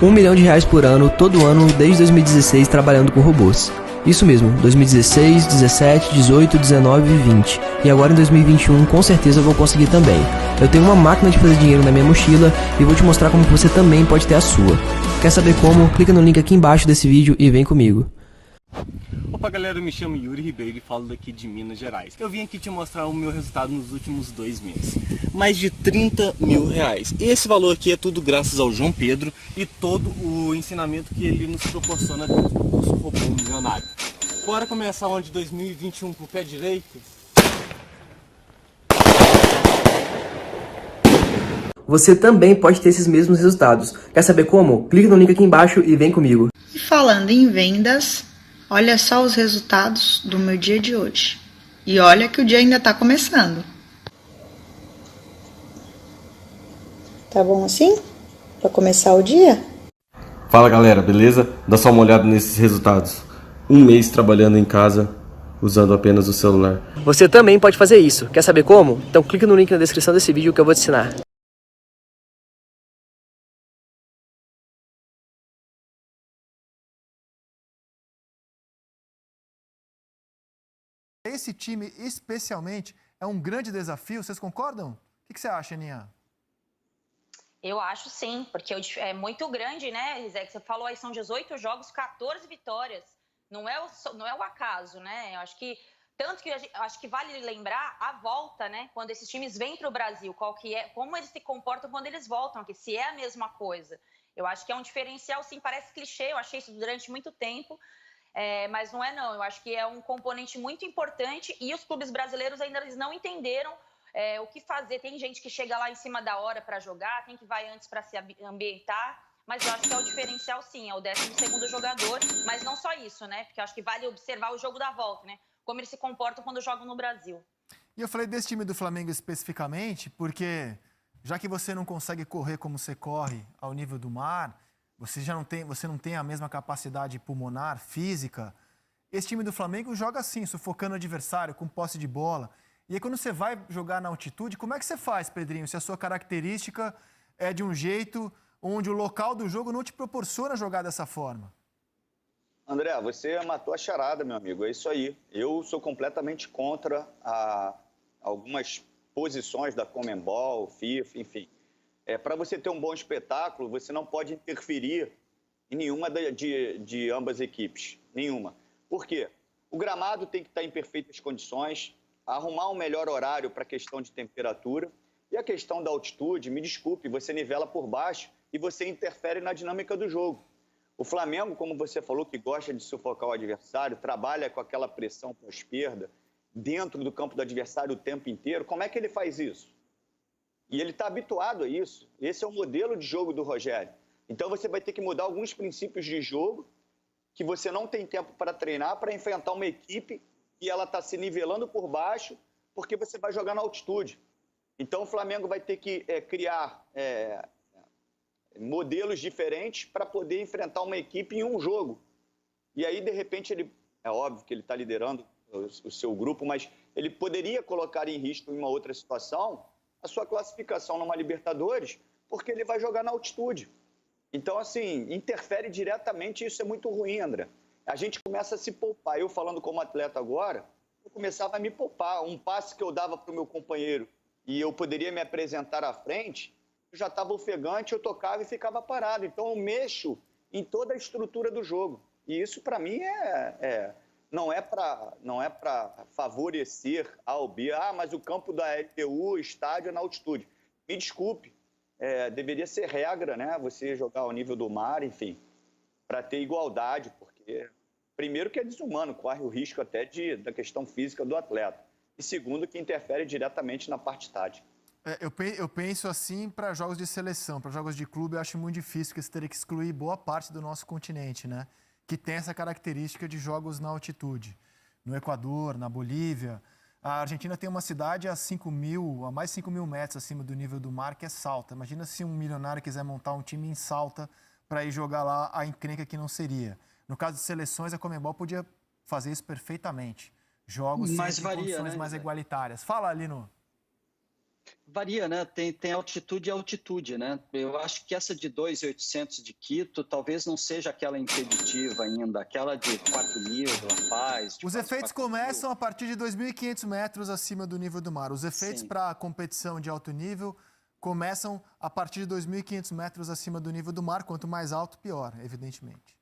R$ 1 milhão por ano, todo ano, desde 2016, trabalhando com robôs. Isso mesmo, 2016, 17, 18, 19 e 20. E agora em 2021, com certeza eu vou conseguir também. Eu tenho uma máquina de fazer dinheiro na minha mochila e vou te mostrar como você também pode ter a sua. Quer saber como? Clica no link aqui embaixo desse vídeo e vem comigo. Opa galera, eu me chamo Yuri Ribeiro e falo daqui de Minas Gerais. Eu vim aqui te mostrar o meu resultado nos últimos 2 meses. Mais de R$ 30 mil. E esse valor aqui é tudo graças ao João Pedro e todo o ensinamento que ele nos proporciona dentro do curso Robô Milionário. Bora começar o ano de 2021 com o pé direito? Você também pode ter esses mesmos resultados. Quer saber como? Clica no link aqui embaixo e vem comigo. E falando em vendas, olha só os resultados do meu dia de hoje. E olha que o dia ainda está começando. Tá bom assim? Para começar o dia? Fala galera, beleza? Dá só uma olhada nesses resultados. 1 mês trabalhando em casa, usando apenas o celular. Você também pode fazer isso. Quer saber como? Então clica no link na descrição desse vídeo que eu vou te ensinar. Esse time, especialmente, é um grande desafio. Vocês concordam? O que você acha, Aninha? Eu acho sim, porque é muito grande, né, Rizé? Que você falou aí, são 18 jogos, 14 vitórias. Não é o acaso, né? Eu acho que, tanto que acho que vale lembrar a volta, né? Quando esses times vêm para o Brasil, como eles se comportam quando eles voltam aqui, se é a mesma coisa. Eu acho que é um diferencial, sim, parece clichê, eu achei isso durante muito tempo. Mas não é não, eu acho que é um componente muito importante e os clubes brasileiros ainda eles não entenderam o que fazer. Tem gente que chega lá em cima da hora para jogar, tem que vai antes para se ambientar, mas eu acho que é o diferencial sim, é o 12º jogador, mas não só isso, né? Porque eu acho que vale observar o jogo da volta, né? Como eles se comportam quando jogam no Brasil. E eu falei desse time do Flamengo especificamente porque, já que você não consegue correr como você corre ao nível do mar, você não tem a mesma capacidade pulmonar, física. Esse time do Flamengo joga assim, sufocando o adversário, com posse de bola. E aí quando você vai jogar na altitude, como é que você faz, Pedrinho, se a sua característica é de um jeito onde o local do jogo não te proporciona jogar dessa forma? André, você matou a charada, meu amigo, é isso aí. Eu sou completamente contra algumas posições da Conmebol, FIFA, enfim. Para você ter um bom espetáculo, você não pode interferir em nenhuma de ambas equipes. Nenhuma. Por quê? O gramado tem que estar em perfeitas condições, arrumar um melhor horário para a questão de temperatura. E a questão da altitude, me desculpe, você nivela por baixo e você interfere na dinâmica do jogo. O Flamengo, como você falou, que gosta de sufocar o adversário, trabalha com aquela pressão pós-perda dentro do campo do adversário o tempo inteiro. Como é que ele faz isso? E ele está habituado a isso. Esse é o modelo de jogo do Rogério. Então você vai ter que mudar alguns princípios de jogo que você não tem tempo para treinar, para enfrentar uma equipe e ela está se nivelando por baixo porque você vai jogar na altitude. Então o Flamengo vai ter que criar modelos diferentes para poder enfrentar uma equipe em um jogo. E aí, de repente, é óbvio que ele está liderando o seu grupo, mas ele poderia colocar em risco em uma outra situação a sua classificação numa Libertadores, porque ele vai jogar na altitude. Então, assim, interfere diretamente e isso é muito ruim, André. A gente começa a se poupar. Eu, falando como atleta agora, eu começava a me poupar. Um passe que eu dava para o meu companheiro e eu poderia me apresentar à frente, eu já estava ofegante, eu tocava e ficava parado. Então, eu mexo em toda a estrutura do jogo. E isso, para mim, não é para favorecer A ou B. Mas o campo da LDU, o estádio é na altitude. Me desculpe, deveria ser regra, né? Você jogar ao nível do mar, enfim, para ter igualdade, porque, primeiro, que é desumano, corre o risco até da questão física do atleta. E segundo, que interfere diretamente na parte tática. Eu penso assim para jogos de seleção, para jogos de clube, eu acho muito difícil, porque você teria que excluir boa parte do nosso continente, né? Que tem essa característica de jogos na altitude. No Equador, na Bolívia. A Argentina tem uma cidade a mais de 5 mil metros acima do nível do mar, que é Salta. Imagina se um milionário quiser montar um time em Salta para ir jogar lá, a encrenca que não seria. No caso de seleções, a Conmebol podia fazer isso perfeitamente. Jogos em condições mais igualitárias. Fala, Lino. Varia, né? Tem altitude e altitude, né? Eu acho que essa de 2.800 de Quito talvez não seja aquela impeditiva ainda, aquela de 4.000 de La Paz. Os efeitos começam a partir de 2.500 metros acima do nível do mar. Os efeitos para a competição de alto nível começam a partir de 2.500 metros acima do nível do mar. Quanto mais alto, pior, evidentemente.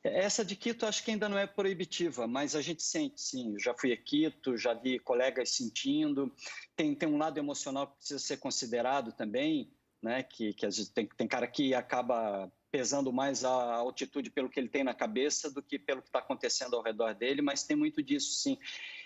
Essa de Quito acho que ainda não é proibitiva, mas a gente sente, sim. Eu já fui a Quito, já vi colegas sentindo. Tem um lado emocional que precisa ser considerado também, né? Que às vezes tem cara que acaba pesando mais a altitude pelo que ele tem na cabeça do que pelo que está acontecendo ao redor dele, mas tem muito disso, sim.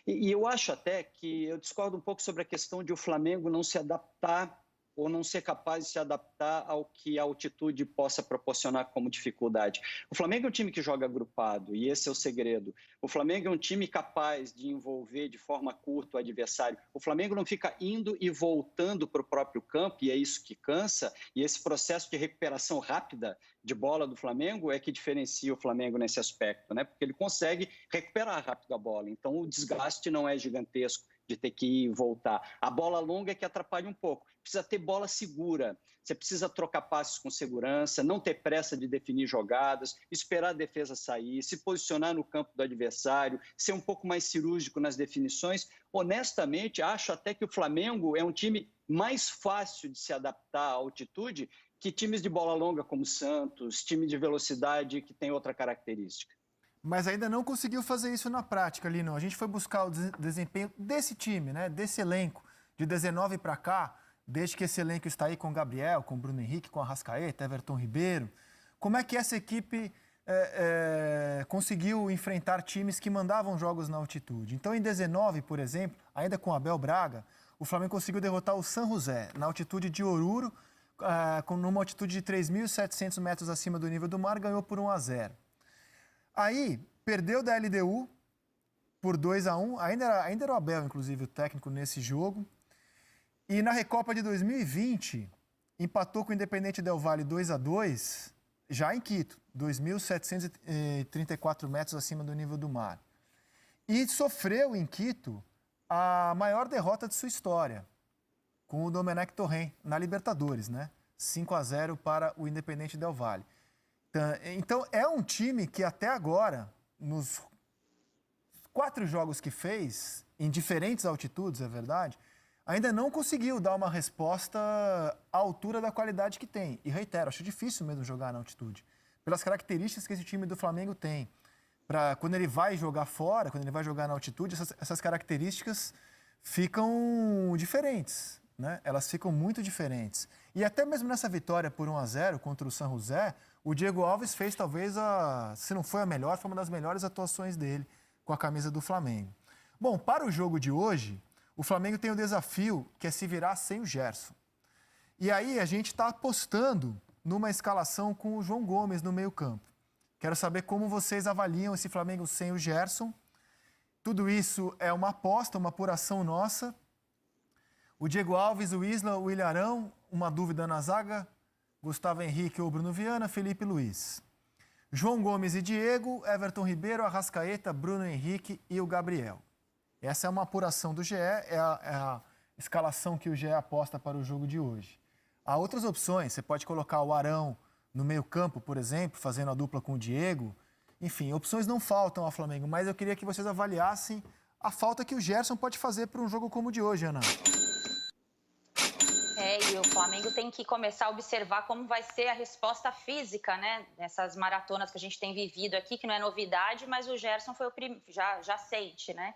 E eu acho até que eu discordo um pouco sobre a questão de o Flamengo não se adaptar ou não ser capaz de se adaptar ao que a altitude possa proporcionar como dificuldade. O Flamengo é um time que joga agrupado, e esse é o segredo. O Flamengo é um time capaz de envolver de forma curta o adversário. O Flamengo não fica indo e voltando para o próprio campo, e é isso que cansa, e esse processo de recuperação rápida de bola do Flamengo é que diferencia o Flamengo nesse aspecto, né? Porque ele consegue recuperar rápido a bola, então o desgaste não é gigantesco de ter que ir e voltar. A bola longa é que atrapalha um pouco. Precisa ter bola segura. Você precisa trocar passes com segurança, não ter pressa de definir jogadas, esperar a defesa sair, se posicionar no campo do adversário, ser um pouco mais cirúrgico nas definições. Honestamente, acho até que o Flamengo é um time mais fácil de se adaptar à altitude que times de bola longa como o Santos, time de velocidade que tem outra característica. Mas ainda não conseguiu fazer isso na prática, Lino. A gente foi buscar o desempenho desse time, né? Desse elenco, de 19 para cá, desde que esse elenco está aí com o Gabriel, com o Bruno Henrique, com a Arrascaeta, Everton Ribeiro. Como é que essa equipe conseguiu enfrentar times que mandavam jogos na altitude? Então, em 19, por exemplo, ainda com o Abel Braga, o Flamengo conseguiu derrotar o San José, na altitude de Oruro, numa altitude de 3.700 metros acima do nível do mar, ganhou por 1-0. Aí, perdeu da LDU por 2-1, ainda era o Abel, inclusive, o técnico nesse jogo. E na Recopa de 2020, empatou com o Independente Del Valle 2-2, já em Quito, 2.734 metros acima do nível do mar. E sofreu em Quito a maior derrota de sua história, com o Domenech Torrent, na Libertadores, né? 5-0 para o Independente Del Valle. Então, é um time que até agora, nos 4 jogos que fez, em diferentes altitudes, é verdade, ainda não conseguiu dar uma resposta à altura da qualidade que tem. E reitero, acho difícil mesmo jogar na altitude, pelas características que esse time do Flamengo tem. Quando ele vai jogar fora, quando ele vai jogar na altitude, essas características ficam diferentes, né? Elas ficam muito diferentes. E até mesmo nessa vitória por 1-0 contra o San José, o Diego Alves fez talvez se não foi a melhor, foi uma das melhores atuações dele com a camisa do Flamengo. Bom, para o jogo de hoje, o Flamengo tem o desafio que é se virar sem o Gerson. E aí a gente está apostando numa escalação com o João Gomes no meio-campo. Quero saber como vocês avaliam esse Flamengo sem o Gerson. Tudo isso é uma aposta, uma apuração nossa. O Diego Alves, o Isla, o Ilharão, uma dúvida na zaga. Gustavo Henrique ou Bruno Viana, Felipe Luiz. João Gomes e Diego, Everton Ribeiro, Arrascaeta, Bruno Henrique e o Gabriel. Essa é uma apuração do GE, é a escalação que o GE aposta para o jogo de hoje. Há outras opções, você pode colocar o Arão no meio-campo, por exemplo, fazendo a dupla com o Diego. Enfim, opções não faltam ao Flamengo, mas eu queria que vocês avaliassem a falta que o Gerson pode fazer para um jogo como o de hoje, Ana. E o Flamengo tem que começar a observar como vai ser a resposta física, né? Nessas maratonas que a gente tem vivido aqui, que não é novidade, mas o Gerson foi já sente, né?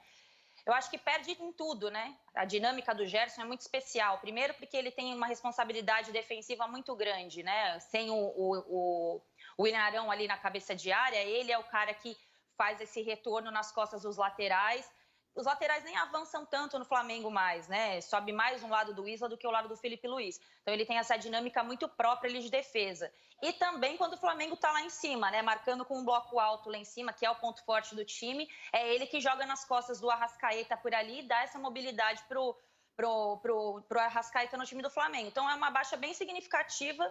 Eu acho que perde em tudo, né? A dinâmica do Gerson é muito especial. Primeiro porque ele tem uma responsabilidade defensiva muito grande, né? Sem o Ilharão ali na cabeça de área, ele é o cara que faz esse retorno nas costas dos laterais. Os laterais nem avançam tanto no Flamengo mais, né? Sobe mais um lado do Isla do que o lado do Felipe Luiz. Então ele tem essa dinâmica muito própria ali de defesa. E também quando o Flamengo tá lá em cima, né? Marcando com um bloco alto lá em cima, que é o ponto forte do time, é ele que joga nas costas do Arrascaeta por ali e dá essa mobilidade pro Arrascaeta no time do Flamengo. Então é uma baixa bem significativa.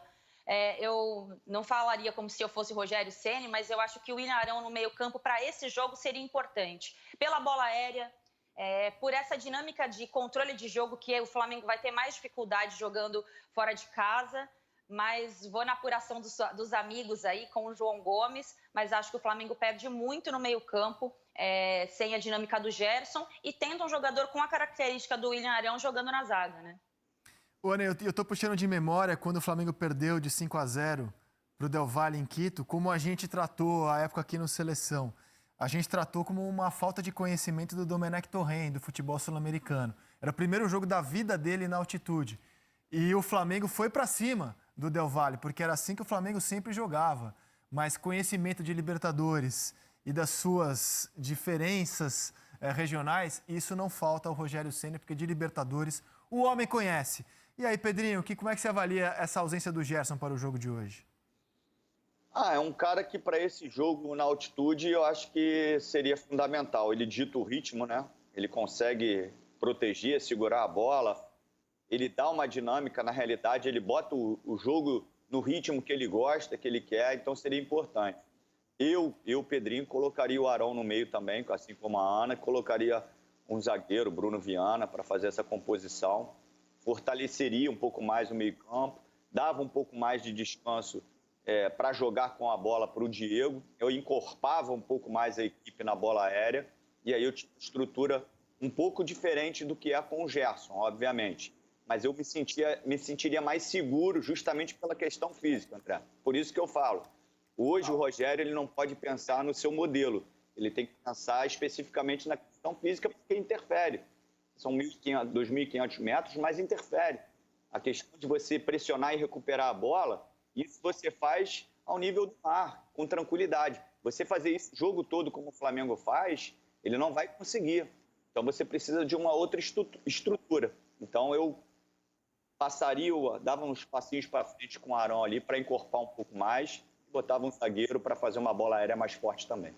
Eu não falaria como se eu fosse Rogério Ceni, mas eu acho que o Ilharão no meio-campo para esse jogo seria importante. Pela bola aérea, por essa dinâmica de controle de jogo, que o Flamengo vai ter mais dificuldade jogando fora de casa, mas vou na apuração dos amigos aí com o João Gomes, mas acho que o Flamengo perde muito no meio-campo, sem a dinâmica do Gerson, e tendo um jogador com a característica do William Arão jogando na zaga, né? Ana, eu tô puxando de memória quando o Flamengo perdeu de 5-0 para o Del Valle em Quito, como a gente tratou a época aqui no Seleção. A gente tratou como uma falta de conhecimento do Domenech Torrent, do futebol sul-americano. Era o primeiro jogo da vida dele na altitude. E o Flamengo foi para cima do Del Valle, porque era assim que o Flamengo sempre jogava. Mas conhecimento de Libertadores e das suas diferenças regionais, isso não falta ao Rogério Ceni, porque de Libertadores o homem conhece. E aí, Pedrinho, como é que você avalia essa ausência do Gerson para o jogo de hoje? É um cara que para esse jogo na altitude eu acho que seria fundamental. Ele dita o ritmo, né? Ele consegue proteger, segurar a bola. Ele dá uma dinâmica, na realidade, ele bota o jogo no ritmo que ele gosta, que ele quer, então seria importante. Eu, Pedrinho, colocaria o Arão no meio também, assim como a Ana, colocaria um zagueiro, Bruno Viana, para fazer essa composição. Fortaleceria um pouco mais o meio-campo, dava um pouco mais de descanso para jogar com a bola para o Diego. Eu encorpava um pouco mais a equipe na bola aérea, e aí eu tinha uma estrutura um pouco diferente do que é com o Gerson, obviamente. Mas eu me sentiria mais seguro justamente pela questão física, André. Por isso que eu falo, hoje o Rogério ele não pode pensar no seu modelo, ele tem que pensar especificamente na questão física, porque interfere. São 2.500 metros, mas interfere. A questão de você pressionar e recuperar a bola, isso você faz ao nível do mar, com tranquilidade. Você fazer isso o jogo todo como o Flamengo faz, ele não vai conseguir. Então você precisa de uma outra estrutura. Então eu dava uns passinhos para frente com o Arão ali para encorpar um pouco mais e botava um zagueiro para fazer uma bola aérea mais forte também.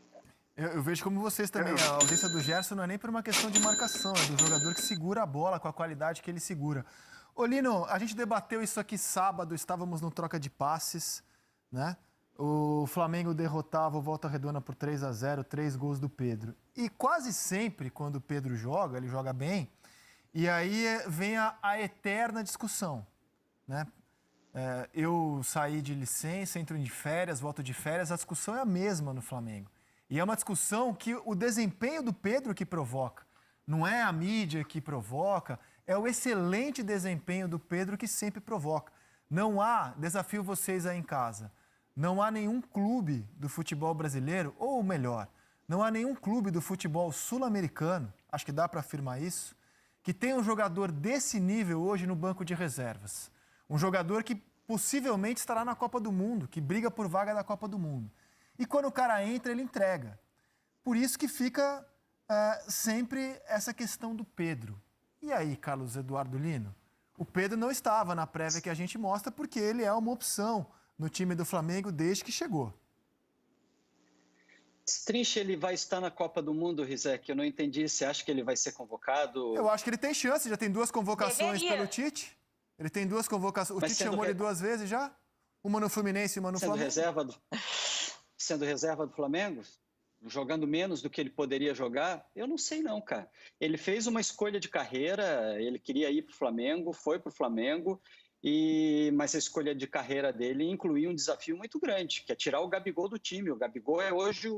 Eu vejo como vocês também, a ausência do Gerson não é nem por uma questão de marcação, é do jogador que segura a bola com a qualidade que ele segura. Ô Lino, a gente debateu isso aqui sábado, estávamos no troca de passes, né? O Flamengo derrotava o Volta Redonda por 3-0, 3 gols do Pedro. E quase sempre, quando o Pedro joga, ele joga bem, e aí vem a eterna discussão, né? Eu saí de licença, entro de férias, volto de férias, a discussão é a mesma no Flamengo. E é uma discussão que o desempenho do Pedro que provoca. Não é a mídia que provoca, é o excelente desempenho do Pedro que sempre provoca. Não há, desafio vocês aí em casa, não há nenhum clube do futebol brasileiro, ou melhor, não há nenhum clube do futebol sul-americano, acho que dá para afirmar isso, que tenha um jogador desse nível hoje no banco de reservas. Um jogador que possivelmente estará na Copa do Mundo, que briga por vaga da Copa do Mundo. E quando o cara entra, ele entrega. Por isso que fica sempre essa questão do Pedro. E aí, Carlos Eduardo Lino? O Pedro não estava na prévia que a gente mostra porque ele é uma opção no time do Flamengo desde que chegou. Trinche, ele vai estar na Copa do Mundo, Rizek? Eu não entendi. Você acha que ele vai ser convocado? Eu acho que ele tem chance, já tem 2 convocações pelo Tite. Ele tem 2 convocações. O Tite chamou ele 2 vezes já? Uma no Fluminense e uma no Flamengo. Sendo reserva do Flamengo? Jogando menos do que ele poderia jogar? Eu não sei não, cara. Ele fez uma escolha de carreira, ele queria ir para o Flamengo, foi para o Flamengo, mas a escolha de carreira dele incluía um desafio muito grande, que é tirar o Gabigol do time. O Gabigol é hoje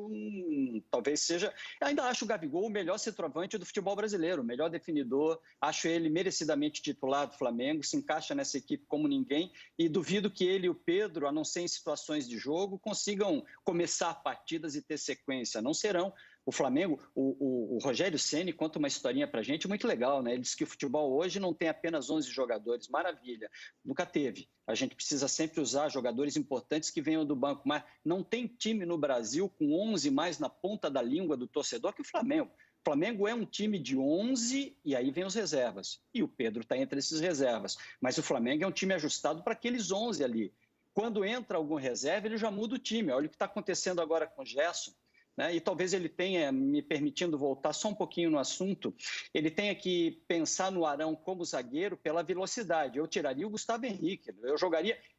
talvez seja... Eu ainda acho o Gabigol o melhor centroavante do futebol brasileiro, o melhor definidor. Acho ele merecidamente titular do Flamengo, se encaixa nessa equipe como ninguém. E duvido que ele e o Pedro, a não ser em situações de jogo, consigam começar partidas e ter sequência. Não serão. O Flamengo, o Rogério Ceni conta uma historinha pra gente muito legal, né? Ele diz que o futebol hoje não tem apenas 11 jogadores, maravilha, nunca teve. A gente precisa sempre usar jogadores importantes que venham do banco, mas não tem time no Brasil com 11 mais na ponta da língua do torcedor que o Flamengo. O Flamengo é um time de 11 e aí vem os reservas. E o Pedro está entre esses reservas. Mas o Flamengo é um time ajustado para aqueles 11 ali. Quando entra algum reserva, ele já muda o time. Olha o que está acontecendo agora com o Gerson. Né? E talvez ele tenha, me permitindo voltar só um pouquinho no assunto, ele tenha que pensar no Arão como zagueiro pela velocidade. Eu tiraria o Gustavo Henrique,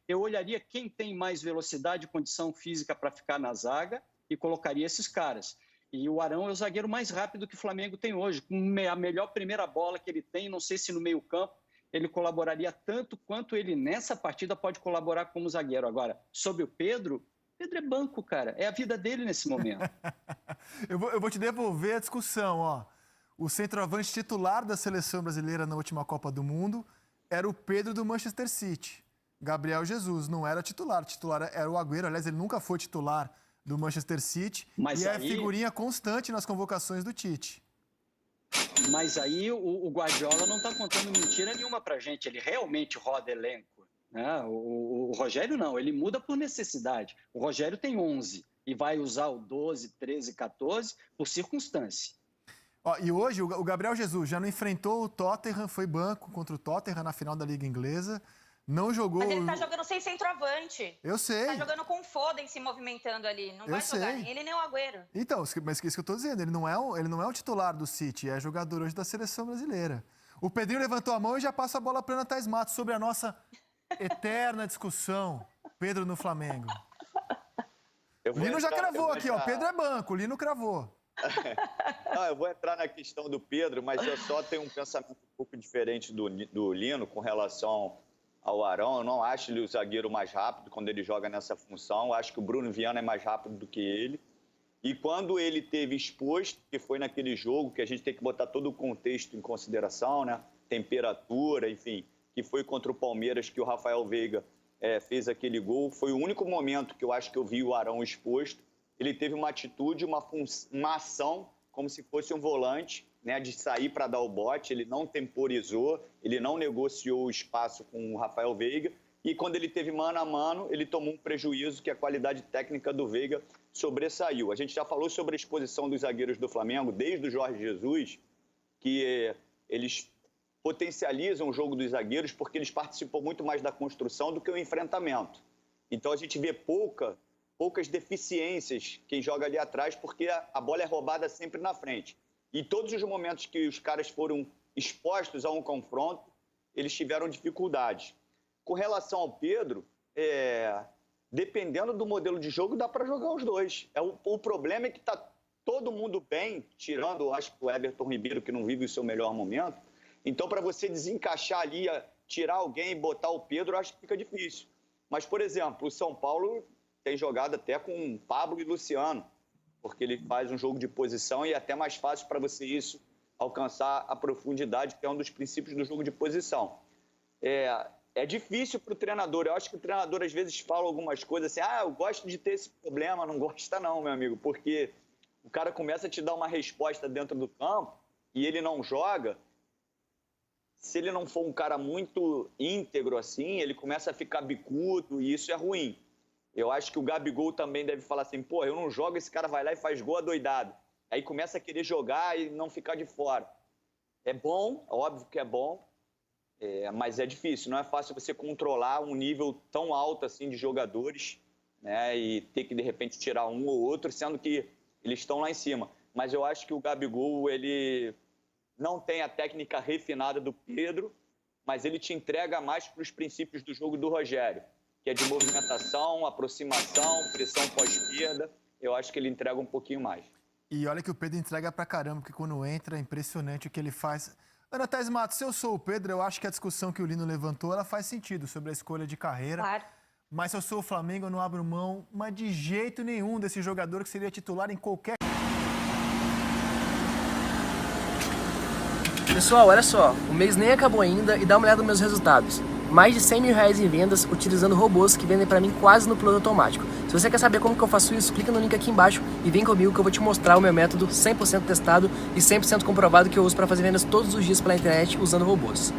eu olharia quem tem mais velocidade e condição física para ficar na zaga e colocaria esses caras. E o Arão é o zagueiro mais rápido que o Flamengo tem hoje, com a melhor primeira bola que ele tem. Não sei se no meio-campo ele colaboraria tanto quanto ele nessa partida pode colaborar como zagueiro. Agora, sobre o Pedro é banco, cara. É a vida dele nesse momento. Eu vou te devolver a discussão, ó. O centroavante titular da seleção brasileira na última Copa do Mundo era o Pedro do Manchester City. Gabriel Jesus não era titular. Titular era o Agüero. Aliás, ele nunca foi titular do Manchester City. Mas e aí... é figurinha constante nas convocações do Tite. Mas aí o Guardiola não está contando mentira nenhuma pra gente. Ele realmente roda elenco. Né? O Rogério não, ele muda por necessidade. O Rogério tem 11 e vai usar o 12, 13, 14 por circunstância. Ó, e hoje o Gabriel Jesus já não enfrentou o Tottenham, foi banco contra o Tottenham na final da Liga Inglesa. Não jogou... Mas ele tá jogando sem centroavante. Eu sei. Tá jogando com o Foden se movimentando ali. Não vai jogar nem ele nem o Agüero. Então, mas isso que eu tô dizendo, ele não é o titular do City, é jogador hoje da seleção brasileira. O Pedrinho levantou a mão e já passa a bola para Ana Thaís Matos sobre a nossa eterna discussão. Pedro no Flamengo. O Lino já cravou aqui, ó. Pedro é banco, o Lino cravou. Não, eu vou entrar na questão do Pedro, mas eu só tenho um pensamento um pouco diferente do Lino com relação ao Arão. Eu não acho ele o zagueiro mais rápido quando ele joga nessa função. Eu acho que o Bruno Viana é mais rápido do que ele. E quando ele teve exposto, que foi naquele jogo, que a gente tem que botar todo o contexto em consideração, né? Temperatura, enfim, que foi contra o Palmeiras, que o Rafael Veiga fez aquele gol. Foi o único momento que eu acho que eu vi o Arão exposto. Ele teve uma atitude, uma ação, como se fosse um volante, né, de sair para dar o bote. Ele não temporizou, ele não negociou o espaço com o Rafael Veiga. E quando ele teve mano a mano, ele tomou um prejuízo que a qualidade técnica do Veiga sobressaiu. A gente já falou sobre a exposição dos zagueiros do Flamengo, desde o Jorge Jesus, que eles potencializam o jogo dos zagueiros porque eles participam muito mais da construção do que o enfrentamento. Então a gente vê poucas deficiências quem joga ali atrás, porque a bola é roubada sempre na frente. E todos os momentos que os caras foram expostos a um confronto, eles tiveram dificuldade. Com relação ao Pedro, dependendo do modelo de jogo, dá para jogar os dois. O problema é que está todo mundo bem, tirando, acho que o Everton Ribeiro, que não vive o seu melhor momento. Então, para você desencaixar ali, tirar alguém e botar o Pedro, acho que fica difícil. Mas, por exemplo, o São Paulo tem jogado até com Pablo e Luciano, porque ele faz um jogo de posição e é até mais fácil para você isso alcançar a profundidade, que é um dos princípios do jogo de posição. É difícil para o treinador. Eu acho que o treinador às vezes fala algumas coisas assim, eu gosto de ter esse problema. Não gosta não, meu amigo, porque o cara começa a te dar uma resposta dentro do campo e ele não joga. Se ele não for um cara muito íntegro assim, ele começa a ficar bicudo e isso é ruim. Eu acho que o Gabigol também deve falar assim, eu não jogo, esse cara vai lá e faz gol adoidado. Aí começa a querer jogar e não ficar de fora. É bom, óbvio que é bom, mas é difícil. Não é fácil você controlar um nível tão alto assim de jogadores, né, e ter que, de repente, tirar um ou outro, sendo que eles estão lá em cima. Mas eu acho que o Gabigol, ele não tem a técnica refinada do Pedro, mas ele te entrega mais para os princípios do jogo do Rogério, que é de movimentação, aproximação, pressão pós-perda. Eu acho que ele entrega um pouquinho mais. E olha que o Pedro entrega pra caramba, porque quando entra é impressionante o que ele faz. Ana Thaís Matos, se eu sou o Pedro, eu acho que a discussão que o Lino levantou, ela faz sentido sobre a escolha de carreira. Claro. Mas se eu sou o Flamengo, eu não abro mão, mas de jeito nenhum, desse jogador que seria titular em qualquer... Pessoal, olha só, o mês nem acabou ainda e dá uma olhada nos meus resultados. Mais de 100 mil reais em vendas utilizando robôs que vendem pra mim quase no piloto automático. Se você quer saber como que eu faço isso, clica no link aqui embaixo e vem comigo que eu vou te mostrar o meu método 100% testado e 100% comprovado que eu uso para fazer vendas todos os dias pela internet usando robôs.